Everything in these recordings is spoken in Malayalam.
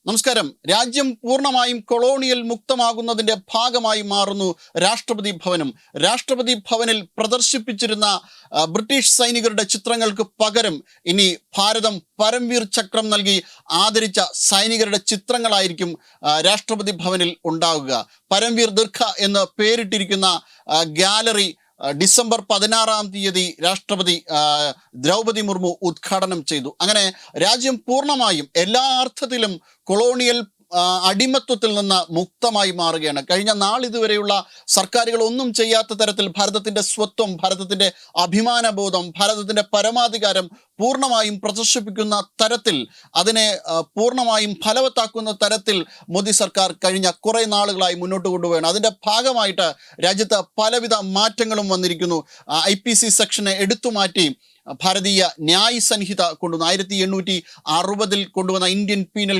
നമസ്കാരം. രാജ്യം പൂർണ്ണമായും കൊളോണിയൽ മുക്തമാകുന്നതിന്റെ ഭാഗമായി മാറുന്നു രാഷ്ട്രപതി ഭവനും. രാഷ്ട്രപതി ഭവനിൽ പ്രദർശിപ്പിച്ചിരുന്ന ബ്രിട്ടീഷ് സൈനികരുടെ ചിത്രങ്ങൾക്ക് പകരം ഇനി ഭാരതം പരംവീർ ചക്രം നൽകി ആദരിച്ച സൈനികരുടെ ചിത്രങ്ങളായിരിക്കും രാഷ്ട്രപതി ഭവനിൽ ഉണ്ടാവുക. പരംവീർ ദീർഘ എന്ന് പേരിട്ടിരിക്കുന്ന ഗാലറി ഡിസംബർ 16 രാഷ്ട്രപതി ദ്രൗപദി മുർമു ഉദ്ഘാടനം ചെയ്തു. അങ്ങനെ രാജ്യം പൂർണ്ണമായും എല്ലാ അർത്ഥത്തിലും കൊളോണിയൽ അടിമത്വത്തിൽ നിന്ന് മുക്തമായി മാറുകയാണ്. കഴിഞ്ഞ നാളിതുവരെയുള്ള സർക്കാരുകൾ ഒന്നും ചെയ്യാത്ത തരത്തിൽ ഭാരതത്തിൻ്റെ സ്വത്വം, ഭാരതത്തിൻ്റെ അഭിമാനബോധം, ഭാരതത്തിൻ്റെ പരമാധികാരം പൂർണ്ണമായും പ്രദർശിപ്പിക്കുന്ന തരത്തിൽ, അതിനെ പൂർണ്ണമായും ഫലവത്താക്കുന്ന തരത്തിൽ മോദി സർക്കാർ കഴിഞ്ഞ കുറേ നാളുകളായി മുന്നോട്ട് കൊണ്ടുപോവുകയാണ്. അതിൻ്റെ ഭാഗമായിട്ട് രാജ്യത്ത് പലവിധ മാറ്റങ്ങളും വന്നിരിക്കുന്നു. IPC സെക്ഷനെ എടുത്തുമാറ്റി ഭാരതീയ ന്യായ് സംഹിത കൊണ്ടുവന്ന 1860 കൊണ്ടുവന്ന ഇന്ത്യൻ പീനൽ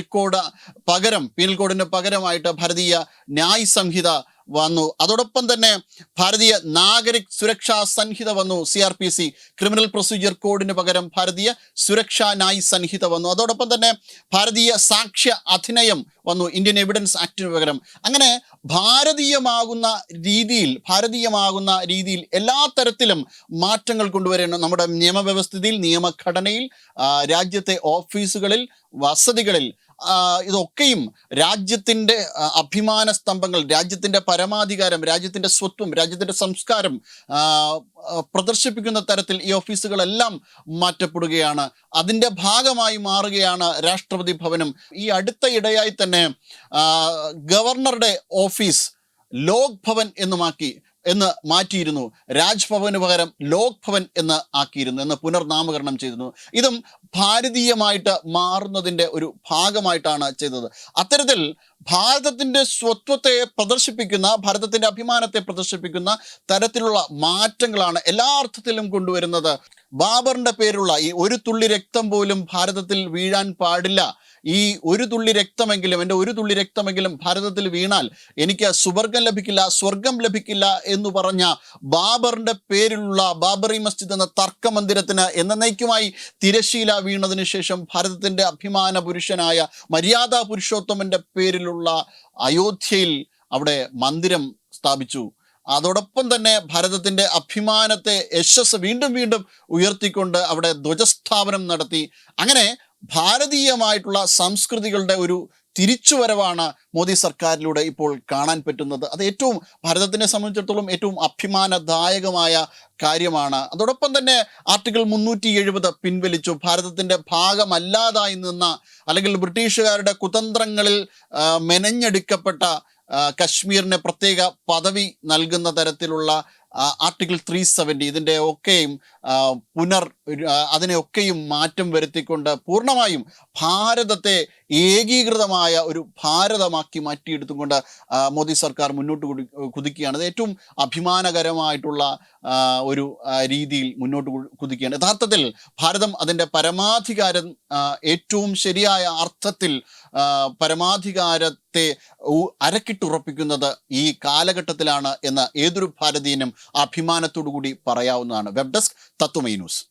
കോഡിന് പകരമായിട്ട് ഭാരതീയ ന്യായ് സംഹിത വന്നു. അതോടൊപ്പം തന്നെ ഭാരതീയ നാഗരിക് സുരക്ഷാ സംഹിത വന്നു. CRPC ക്രിമിനൽ പ്രൊസീജിയർ കോഡിന് പകരം ഭാരതീയ സുരക്ഷാ ന്യായ് സംഹിത വന്നു. അതോടൊപ്പം തന്നെ ഭാരതീയ സാക്ഷ്യ അധിനിയം വന്നു, ഇന്ത്യൻ എവിഡൻസ് ആക്ടിന് പകരം. അങ്ങനെ ഭാരതീയമാകുന്ന രീതിയിൽ എല്ലാ തരത്തിലും മാറ്റങ്ങൾ കൊണ്ടുവരണം. നമ്മുടെ നിയമവ്യവസ്ഥിതിയിൽ, നിയമഘടനയിൽ, രാജ്യത്തെ ഓഫീസുകളിൽ, വസതികളിൽ, ഇതൊക്കെയും രാജ്യത്തിൻ്റെ അഭിമാന സ്തംഭങ്ങൾ, രാജ്യത്തിൻ്റെ പരമാധികാരം, രാജ്യത്തിൻ്റെ സ്വത്വം, രാജ്യത്തിൻ്റെ സംസ്കാരം പ്രദർശിപ്പിക്കുന്ന തരത്തിൽ ഈ ഓഫീസുകളെല്ലാം മാറ്റപ്പെടുകയാണ്. അതിൻ്റെ ഭാഗമായി മാറുകയാണ് രാഷ്ട്രപതി ഭവനും. ഈ അടുത്ത ഇടയായി തന്നെ ഗവർണറുടെ ഓഫീസ് ലോക് ഭവൻ എന്ന് മാറ്റിയിരുന്നു. രാജ്ഭവന് പകരം ലോക് ഭവൻ എന്ന് ആക്കിയിരുന്നു, എന്ന് പുനർനാമകരണം ചെയ്തിരുന്നു. ഇതും ഭാരതീയമായിട്ട് മാറുന്നതിൻ്റെ ഒരു ഭാഗമായിട്ടാണ് ചെയ്തത്. അത്തരത്തിൽ ഭാരതത്തിൻ്റെ സ്വത്വത്തെ പ്രദർശിപ്പിക്കുന്ന, ഭാരതത്തിൻ്റെ അഭിമാനത്തെ പ്രദർശിപ്പിക്കുന്ന തരത്തിലുള്ള മാറ്റങ്ങളാണ് എല്ലാ അർത്ഥത്തിലും കൊണ്ടുവരുന്നത്. ബാബറിൻ്റെ പേരുള്ള ഈ ഒരു തുള്ളി രക്തം പോലും ഭാരതത്തിൽ വീഴാൻ പാടില്ല. ഈ ഒരു തുള്ളി രക്തമെങ്കിലും ഭാരതത്തിൽ വീണാൽ എനിക്ക് സ്വർഗം ലഭിക്കില്ല എന്ന് പറഞ്ഞ ബാബറിൻ്റെ പേരിലുള്ള ബാബറി മസ്ജിദ് എന്ന തർക്കമന്ദിരത്തിന് എന്നേക്കുമായി തിരശീല വീണതിന് ശേഷം ഭാരതത്തിൻ്റെ അഭിമാന പുരുഷനായ മര്യാദാ പുരുഷോത്തമൻ്റെ പേരിലുള്ള അയോധ്യയിൽ അവിടെ മന്ദിരം സ്ഥാപിച്ചു. അതോടൊപ്പം തന്നെ ഭാരതത്തിൻ്റെ അഭിമാനത്തെ യശസ് വീണ്ടും ഉയർത്തിക്കൊണ്ട് അവിടെ ധ്വജസ്ഥാപനം നടത്തി. അങ്ങനെ ഭാരതീയമായിട്ടുള്ള സംസ്കൃതികളുടെ ഒരു തിരിച്ചുവരവാണ് മോദി സർക്കാരിലൂടെ ഇപ്പോൾ കാണാൻ പറ്റുന്നത്. അത് ഏറ്റവും ഭാരതത്തിനെ സംബന്ധിച്ചിടത്തോളം ഏറ്റവും അഭിമാനദായകമായ കാര്യമാണ്. അതോടൊപ്പം തന്നെ ആർട്ടിക്കിൾ 370 പിൻവലിച്ചു. ഭാരതത്തിൻ്റെ ഭാഗമല്ലാതായി നിന്ന, അല്ലെങ്കിൽ ബ്രിട്ടീഷുകാരുടെ കുതന്ത്രങ്ങളിൽ മെനഞ്ഞെടുക്കപ്പെട്ട കശ്മീരിന് പ്രത്യേക പദവി നൽകുന്ന തരത്തിലുള്ള ആർട്ടിക്കിൾ 370, അതിനെയൊക്കെയും മാറ്റം വരുത്തിക്കൊണ്ട് പൂർണ്ണമായും ഭാരതത്തെ ഏകീകൃതമായ ഒരു ഭാരതമാക്കി മാറ്റിയെടുത്തുകൊണ്ട് മോദി സർക്കാർ മുന്നോട്ട് കുതിക്കുകയാണ്. അത് ഏറ്റവും അഭിമാനകരമായിട്ടുള്ള ഒരു രീതിയിൽ മുന്നോട്ട് കുതിക്കുകയാണ്. യഥാർത്ഥത്തിൽ ഭാരതം അതിൻ്റെ പരമാധികാരം ഏറ്റവും ശരിയായ അർത്ഥത്തിൽ പരമാധികാരത്തെ അരക്കിട്ടുറപ്പിക്കുന്നത് ഈ കാലഘട്ടത്തിലാണ് എന്ന് ഏതൊരു ഭാരതീയനും അഭിമാനത്തോടു കൂടി പറയാവുന്നതാണ്. വെബ് ഡെസ്ക് തത്വമൈ ന്യൂസ്.